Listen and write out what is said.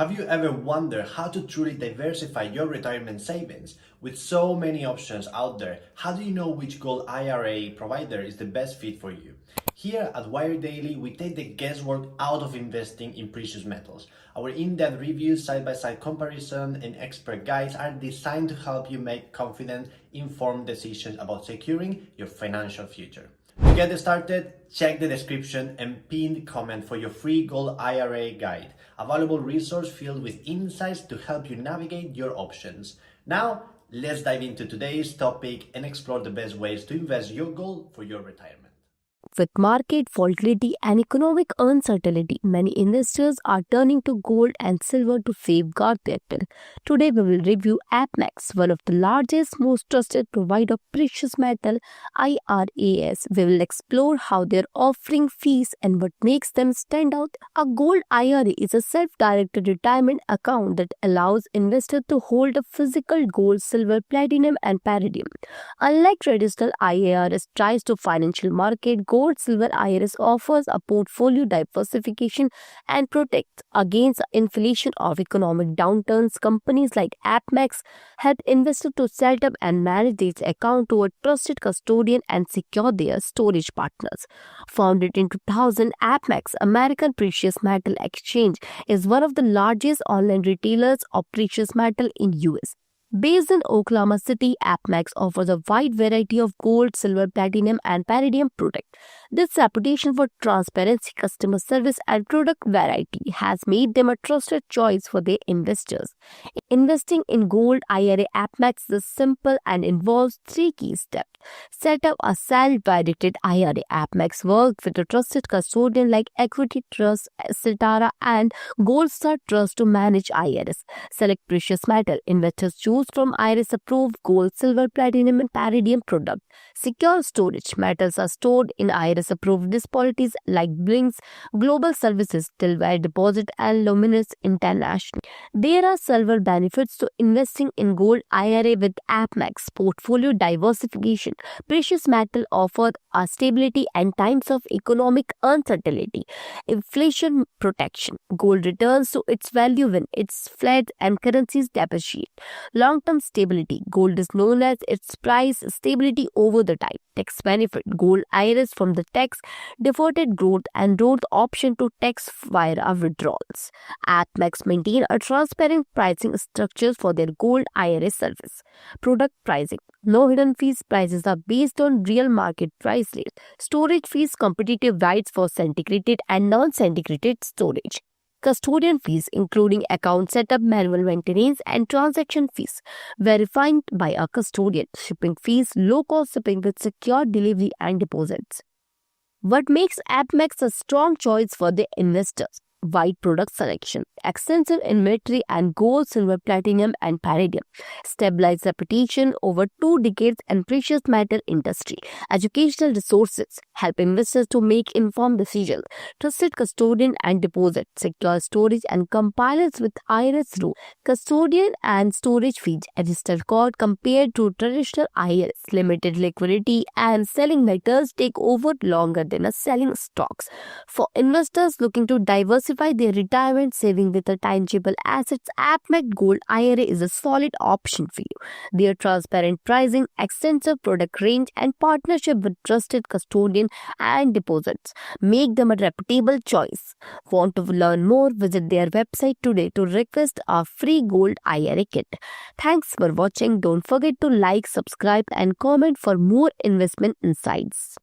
Have you ever wondered how to truly diversify your retirement savings? With so many options out there, how do you know which gold IRA provider is the best fit for you? Here at Wire Daily, we take the guesswork out of investing in precious metals. Our in-depth reviews, side-by-side comparison, and expert guides are designed to help you make confident, informed decisions about securing your financial future. To get started, check the description and pinned comment for your free Gold IRA guide, a valuable resource filled with insights to help you navigate your options. Now, let's dive into today's topic and explore the best ways to invest your gold for your retirement. With market volatility and economic uncertainty, many investors are turning to gold and silver to safeguard their wealth. Today, we will review AppMax, one of the largest, most trusted provider of precious metal IRAs. We will explore how they are offering fees and what makes them stand out. A gold IRA is a self-directed retirement account that allows investors to hold a physical gold, silver, platinum, and palladium. Unlike traditional IRAs tries to financial market, Gold Silver IRS offers a portfolio diversification and protects against inflation of economic downturns. Companies like AppMax help investors to set up and manage these accounts to a trusted custodian and secure their storage partners. Founded in 2000, AppMax, American Precious Metal Exchange, is one of the largest online retailers of precious metal in US. Based in Oklahoma City, AppMax offers a wide variety of gold, silver, platinum, and palladium products. This reputation for transparency, customer service, and product variety has made them a trusted choice for their investors. Investing in gold IRA AppMax is simple and involves three key steps. Set up a self-directed IRA. AppMax works with a trusted custodian like Equity Trust, Cetera, and Gold Star Trust to manage IRAs. Select precious metal. Investors choose from IRS approved gold, silver, platinum, and palladium products. Secure storage. Metals are stored in IRS approved depositories like Blinks, Global Services, Tilware Deposit, and Luminous International. There are several benefits to investing in gold IRA with AppMax. Portfolio diversification. Precious metal offers a stability and times of economic uncertainty. Inflation protection. Gold returns to its value when it's flat and currencies depreciate. Long-term stability. Gold is known as its price stability over the time. Tax benefit. Gold IRAs from the tax deferred growth and growth option to tax via withdrawals. AppMax maintain a transparent pricing structure for their gold IRA service. Product pricing. No hidden fees. Prices are based on real market price rate. Storage fees. Competitive rates for syndicated and non-syndicated storage. Custodian fees, including account setup, manual maintenance, and transaction fees, verified by a custodian. Shipping fees, low-cost shipping with secure delivery and deposits. What makes AppMax a strong choice for the investors? Wide product selection, extensive inventory, and gold, silver, platinum, and palladium. Stabilized reputation over 2 decades in precious metal industry. Educational resources help investors to make informed decisions. Trusted custodian and deposit. Secure storage and compliance with IRS rule. Custodian and storage fees. Registered code compared to traditional IRS. Limited liquidity and selling metals take over longer than a selling stocks. For investors looking to diversify their retirement saving with a tangible assets, AppMax Gold IRA is a solid option for you. Their transparent pricing, extensive product range, and partnership with trusted custodian and deposits make them a reputable choice. Want to learn more? Visit their website today to request a free Gold IRA kit. Thanks for watching. Don't forget to like, subscribe, and comment for more investment insights.